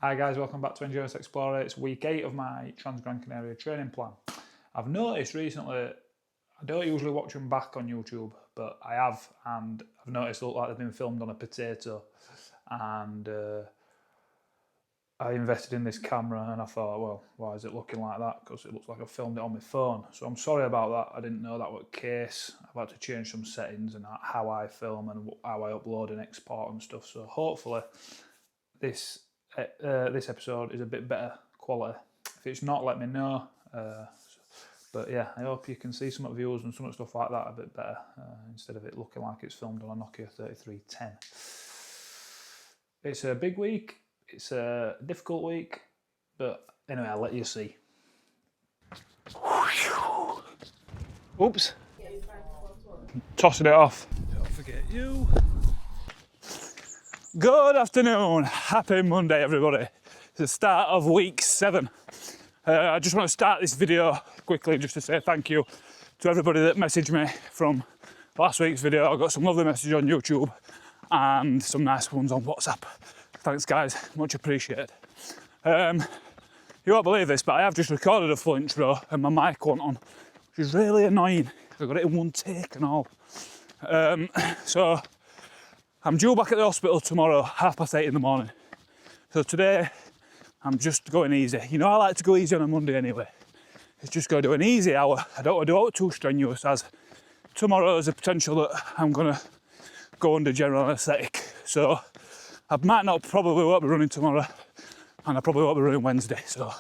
Hi guys, welcome back to Endurance Explorer. It's week 8 of my Gran Canaria training plan. I've noticed recently, I don't usually watch them back on YouTube, but I have, and I've noticed they look like they've been filmed on a potato. And I invested in this camera and I thought, well, why is it looking like that? Because it looks like I filmed it on my phone. So I'm sorry about that. I didn't know that was the case. I've had to change some settings and how I film and how I upload and export and stuff. So hopefully this episode is a bit better quality. If it's not, let me know. But yeah, I hope you can see some of the views and some of the stuff like that a bit better instead of it looking like it's filmed on a Nokia 3310. It's a big week. It's a difficult week, but anyway, I'll let you see. Oops. Tossing it off. Don't forget you. Good afternoon. Happy Monday, everybody. It's the start of week 7. I just want to start this video quickly just to say thank you to everybody that messaged me from last week's video. I got some lovely messages on YouTube and some nice ones on WhatsApp. Thanks guys, much appreciated. You won't believe this, but I have just recorded a full intro and my mic went on, which is really annoying. I got it in one take and all. So I'm due back at the hospital tomorrow, 8:30 in the morning. So today I'm just going easy. You know I like to go easy on a Monday anyway. It's just going to do an easy hour. I don't want to do it too strenuous, as tomorrow there's a potential that I'm going to go under general anaesthetic. So I probably won't be running tomorrow, and I probably won't be running Wednesday. So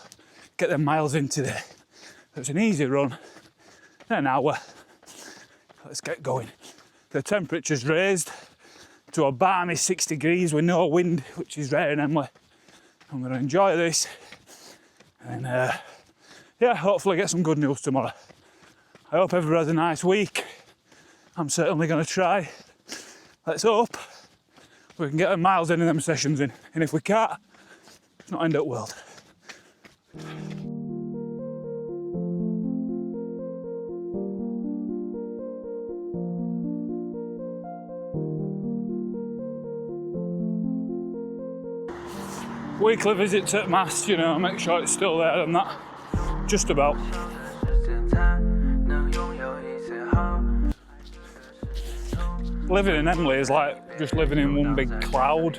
get them miles in today. It's an easy run, an hour. Let's get going. The temperature's raised to a balmy 6 degrees with no wind, which is rare in Emily. I'm going to enjoy this, and yeah, hopefully get some good news tomorrow. I hope everybody has a nice week. I'm certainly going to try. Let's hope we can get the miles in and them sessions in, and if we can't, it's not end up world. Weekly visit to Mass, you know, make sure it's still there and that. Just about. Living in Emily is like just living in one big cloud.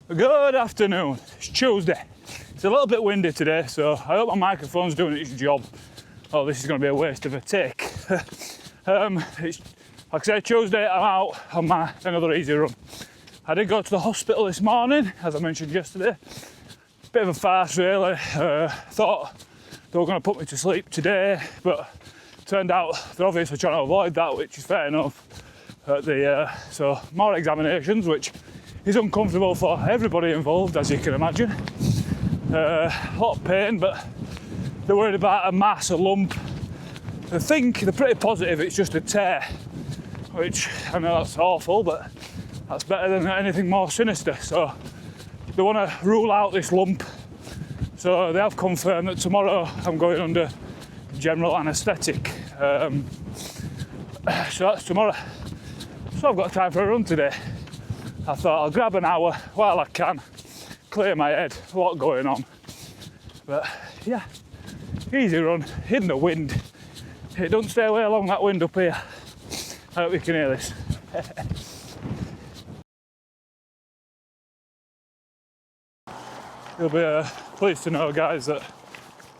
Good afternoon. It's Tuesday. It's a little bit windy today, so I hope my microphone's doing its job. Oh, this is going to be a waste of a take. It's, like I said, Tuesday, I'm out on another easy run. I did go to the hospital this morning, as I mentioned yesterday. Bit of a farce, really. Thought they were going to put me to sleep today, but turned out they're obviously trying to avoid that, which is fair enough. So more examinations, which is uncomfortable for everybody involved, as you can imagine. A lot of pain, but they're worried about a mass, a lump. They're pretty positive it's just a tear, which I know that's awful, but that's better than anything more sinister. So they want to rule out this lump. So they have confirmed that tomorrow I'm going under general anaesthetic. So that's tomorrow. So I've got time for a run today. I thought I'll grab an hour while I can, clear my head, a lot going on. But yeah, easy run, in the wind. It doesn't stay away along that wind up here. I hope you can hear this. You'll be pleased to know, guys, that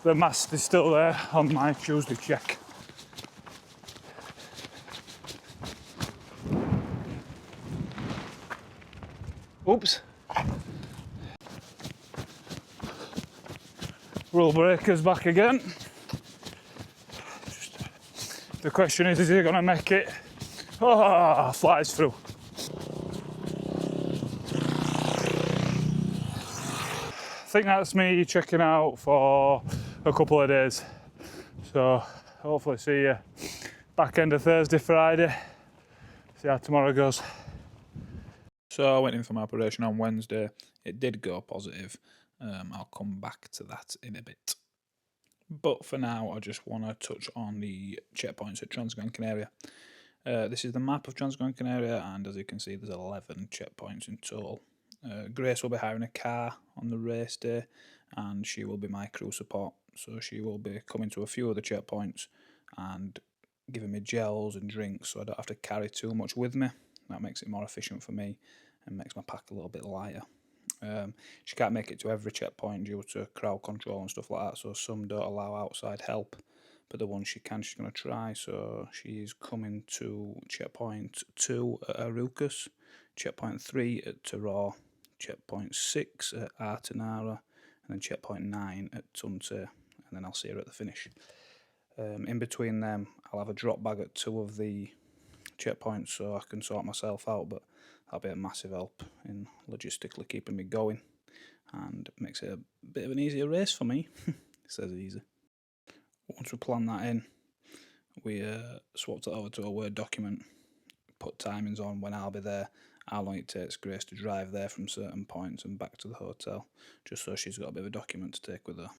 the mast is still there on my Tuesday check. Oops. Rule breakers back again. The question is he going to make it? Oh, flies through. I think that's me checking out for a couple of days. So hopefully see you back end of Thursday, Friday. See how tomorrow goes. So I went in for my operation on Wednesday. It did go positive. I'll come back to that in a bit. But for now, I just want to touch on the checkpoints at Gran Canaria. This is the map of Gran Canaria, and as you can see, there's 11 checkpoints in total. Grace will be hiring a car on the race day, and she will be my crew support. So she will be coming to a few of the checkpoints and giving me gels and drinks, so I don't have to carry too much with me. That makes it more efficient for me and makes my pack a little bit lighter. She can't make it to every checkpoint due to crowd control and stuff like that, so some don't allow outside help, but the ones she can, she's going to try. So she's coming to checkpoint 2 at Arucas, checkpoint 3 at Taror, checkpoint 6 at Artenara, and then checkpoint 9 at Tunte, and then I'll see her at the finish. In between them, I'll have a drop bag at 2 of the checkpoints so I can sort myself out, but that'll be a massive help in logistically keeping me going and makes it a bit of an easier race for me. It says easy. Once we plan that in, we swapped it over to a Word document, put timings on when I'll be there, how long it takes Grace to drive there from certain points and back to the hotel, just so she's got a bit of a document to take with her.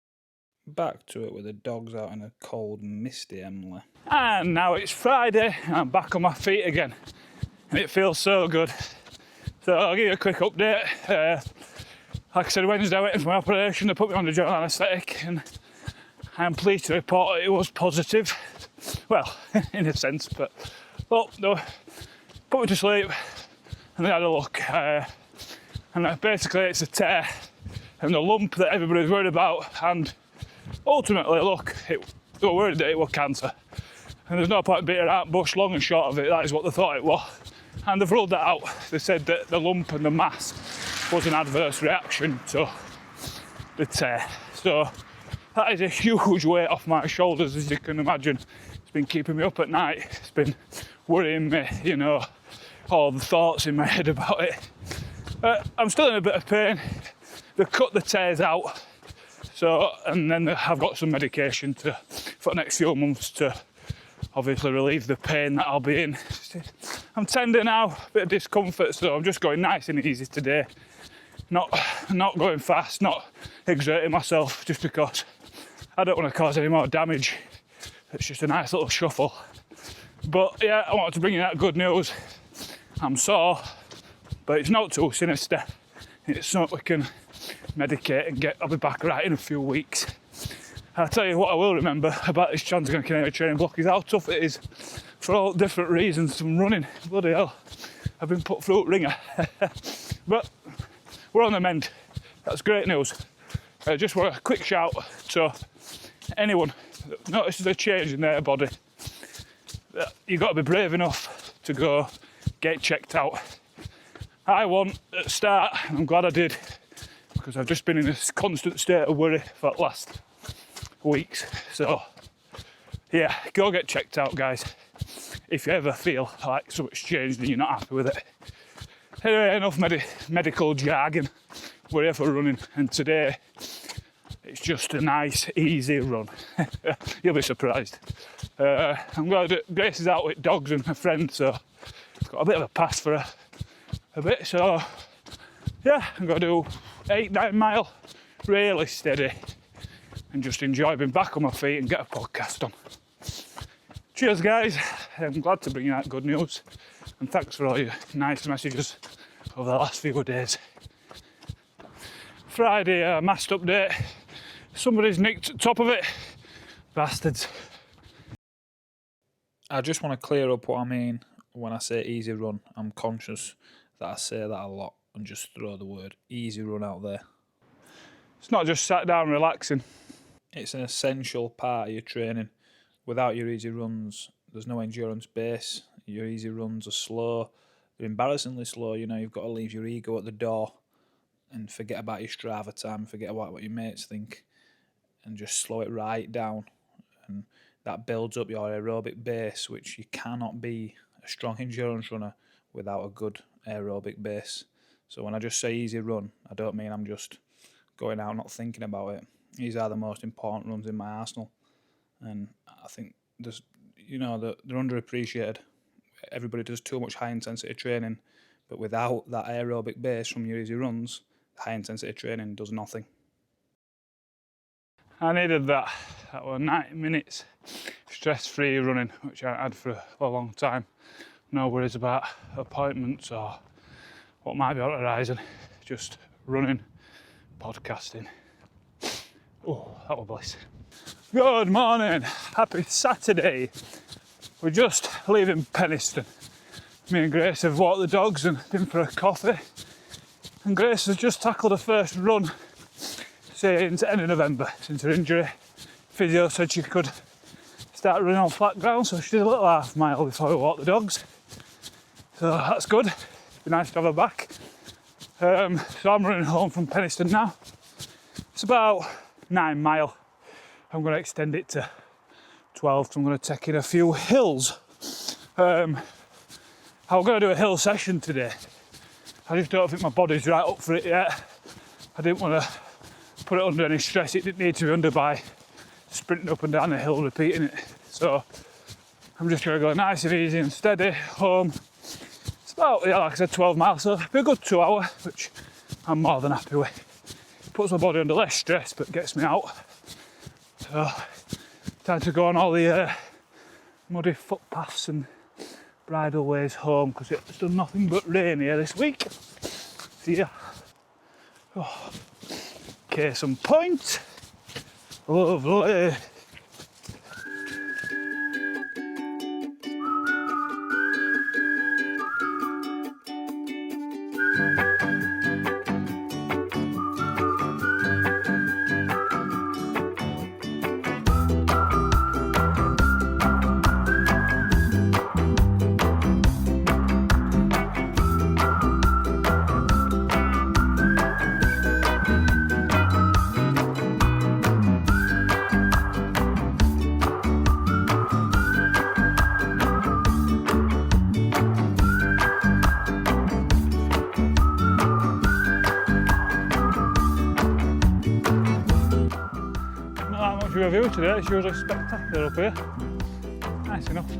Back to it with the dogs out in a cold, misty Emily. And now it's Friday, I'm back on my feet again, and it feels so good. So I'll give you a quick update. Like I said, Wednesday I went in for my operation, they put me on the general anaesthetic, and I am pleased to report it was positive. Well, in a sense, but no, put me to sleep, and they had a look, and basically it's a tear and the lump that everybody's worried about, and ultimately, look, they were worried that it was cancer, and there's no point beating around bush. Long and short of it, that is what they thought it was, and they've ruled that out. They said that the lump and the mass was an adverse reaction to the tear, so that is a huge weight off my shoulders, as you can imagine. It's been keeping me up at night, it's been worrying me, you know, all the thoughts in my head about it. I'm still in a bit of pain. They cut the tears out, so, and then I've got some medication for the next few months to obviously relieve the pain that I'll be in. I'm tender now, a bit of discomfort, so I'm just going nice and easy today. Not going fast, not exerting myself, just because I don't want to cause any more damage. It's just a nice little shuffle. But yeah, I wanted to bring you that good news. I'm sore, but it's not too sinister. It's something we can medicate and get. I'll be back right in a few weeks. I'll tell you what I will remember about this Gran Canaria training block is how tough it is for all different reasons from running. Bloody hell, I've been put through a ringer. But we're on the mend. That's great news. I just want a quick shout to anyone that notices a change in their body. You've got to be brave enough to go get checked out. I won at the start, and I'm glad I did, because I've just been in this constant state of worry for the last weeks. So yeah, go get checked out, guys, if you ever feel like something's changed and you're not happy with it. Anyway, enough medical jargon. We're here for running, and today it's just a nice, easy run. You'll be surprised. I'm glad that Grace is out with dogs and her friend, so I've got a bit of a pass for a bit. So yeah, I'm going to do 8-9 mile, really steady, and just enjoy being back on my feet and get a podcast on. Cheers, guys. I'm glad to bring you that good news, and thanks for all your nice messages over the last few days. Friday mast update. Somebody's nicked the top of it. Bastards. I just want to clear up what I mean when I say easy run. I'm conscious that I say that a lot and just throw the word easy run out there. It's not just sat down relaxing. It's an essential part of your training. Without your easy runs, there's no endurance base. Your easy runs are slow. They're embarrassingly slow. You know, you've got to leave your ego at the door and forget about your Strava time, forget about what your mates think, and just slow it right down. And that builds up your aerobic base, which you cannot be a strong endurance runner without a good aerobic base. So when I just say easy run, I don't mean I'm just going out not thinking about it. These are the most important runs in my arsenal, and I think there's, you know, they're underappreciated. Everybody does too much high intensity training, but without that aerobic base from your easy runs, high intensity training does nothing. I needed that. That was 90 minutes stress-free running, which I had for a long time. No worries about appointments or what might be on the horizon. Just running, podcasting. Oh, that was bliss. Good morning, happy Saturday. We're just leaving Penistone. Me and Grace have walked the dogs and been for a coffee. And Grace has just tackled her first run since the end of November, since her injury. Physio said she could start running on flat ground, so she did a little half mile before we walked the dogs. So that's good. Be nice to have her back. So I'm running home from Penistone now. It's about 9 miles. I'm going to extend it to 12, so I'm going to take in a few hills. I'm going to do a hill session today. I just don't think my body's right up for it yet. I didn't want to put it under any stress it didn't need to be under by sprinting up and down the hill repeating it. So I'm just going to go nice and easy and steady home. It's about, like I said, 12 miles, so it'll be a good 2 hours, which I'm more than happy with. Puts my body under less stress but gets me out. So time to go on all the muddy footpaths and bridle ways home, because it's done nothing but rain here this week. See ya. Oh, case in point. Lovely. A view today, it's usually spectacular up here. Nice enough.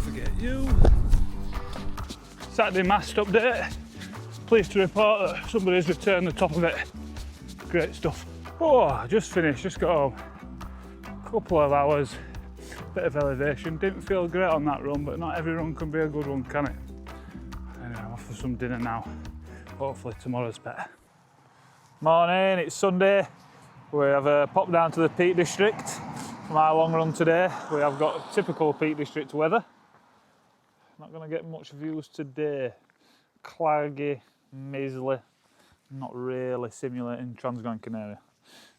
Forget you. Saturday mast update. Pleased to report that somebody's returned the top of it. Great stuff. Oh, I just finished, just got home. Couple of hours, bit of elevation. Didn't feel great on that run, but not every run can be a good one, can it? Anyway, I'm off for some dinner now. Hopefully tomorrow's better. Morning, it's Sunday. We have popped down to the Peak District for my long run today. We have got typical Peak District weather. Not going to get much views today. Claggy, miserly, not really simulating Gran Canaria.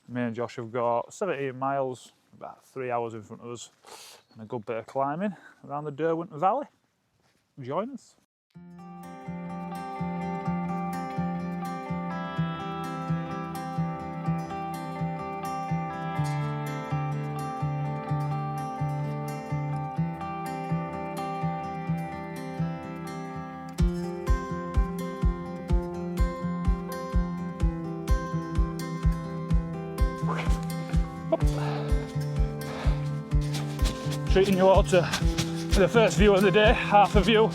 Me and Josh have got 17 miles, about 3 hours in front of us, and a good bit of climbing around the Derwent Valley. Join us. Treating you all to the first view of the day, half a view.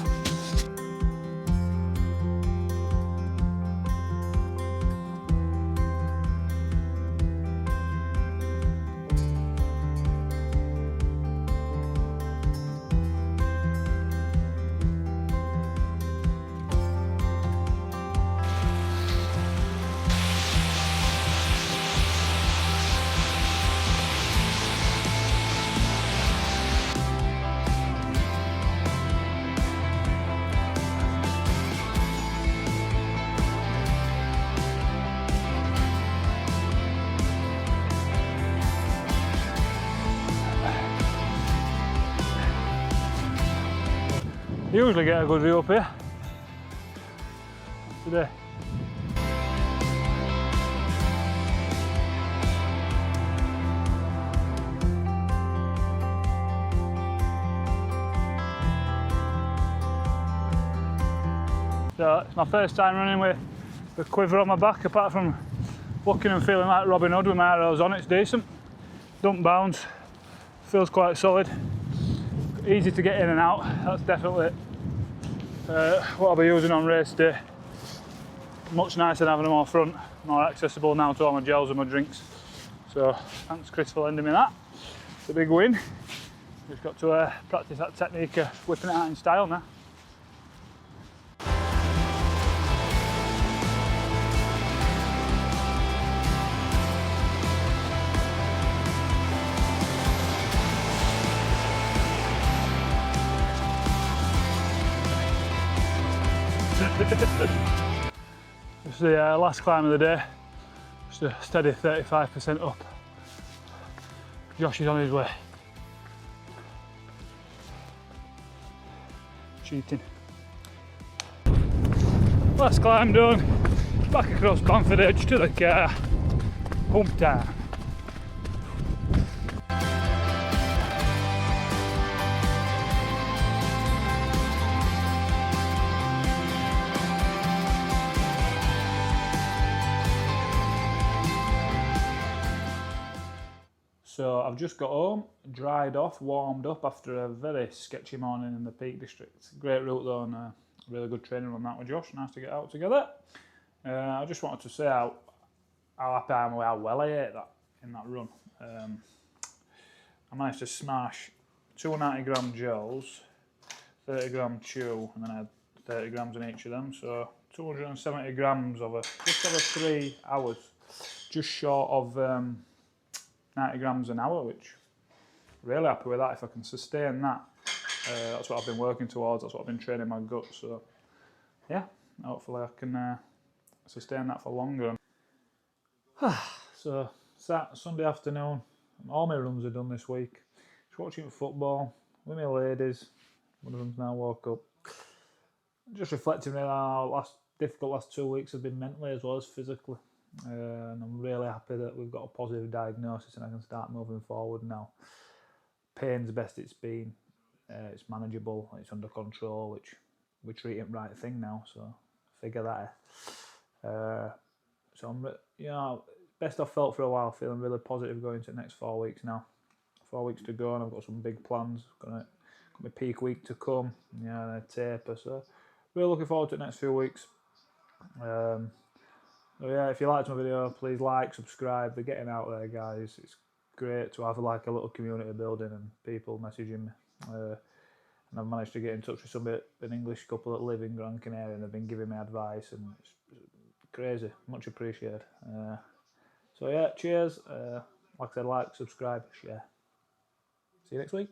Usually get a good view up here. Today. So it's my first time running with the quiver on my back, apart from looking and feeling like Robin Hood with my arrows on. It's decent. Don't bounce. feels quite solid. Easy to get in and out. That's definitely what I'll be using on race day. Much nicer than having them all front. More accessible now to all my gels and my drinks. So thanks Chris for lending me that. It's a big win. Just got to practice that technique of whipping it out in style now. It's the last climb of the day. Just a steady 35% up. Josh is on his way. Cheating. Last climb done. Back across Bamford Edge to the car. Pump time. So I've just got home, dried off, warmed up after a very sketchy morning in the Peak District. Great route though, and really good training on that with Josh. Nice to get out together. I just wanted to say how happy I am with how well I ate that in that run. I managed to smash 290 gram gels, 30 gram chew, and then I had 30 grams in each of them. So 270 grams over just over 3 hours, just short of 90 grams an hour, which really happy with that. If I can sustain that, that's what I've been working towards, that's what I've been training my gut. So yeah, hopefully I can sustain that for longer. So Sunday afternoon, all my runs are done this week. Just watching football with my ladies. One of them's now woke up. Just reflecting on how difficult last 2 weeks have been mentally as well as physically. And I'm really happy that we've got a positive diagnosis and I can start moving forward now. Pain's the best it's been. It's manageable, it's under control, which we're treating the right thing now, so figure that out. So I'm, best I've felt for a while, feeling really positive going into the next 4 weeks now. 4 weeks to go and I've got some big plans. Got my peak week to come, and a taper, so really looking forward to the next few weeks. So yeah, if you liked my video, please like, subscribe. They're getting out there, guys. It's great to have like a little community building and people messaging me. And I've managed to get in touch with an English couple that live in Gran Canaria, and they've been giving me advice, and it's crazy. Much appreciated. So yeah, cheers. Like I said, like, subscribe, share. See you next week.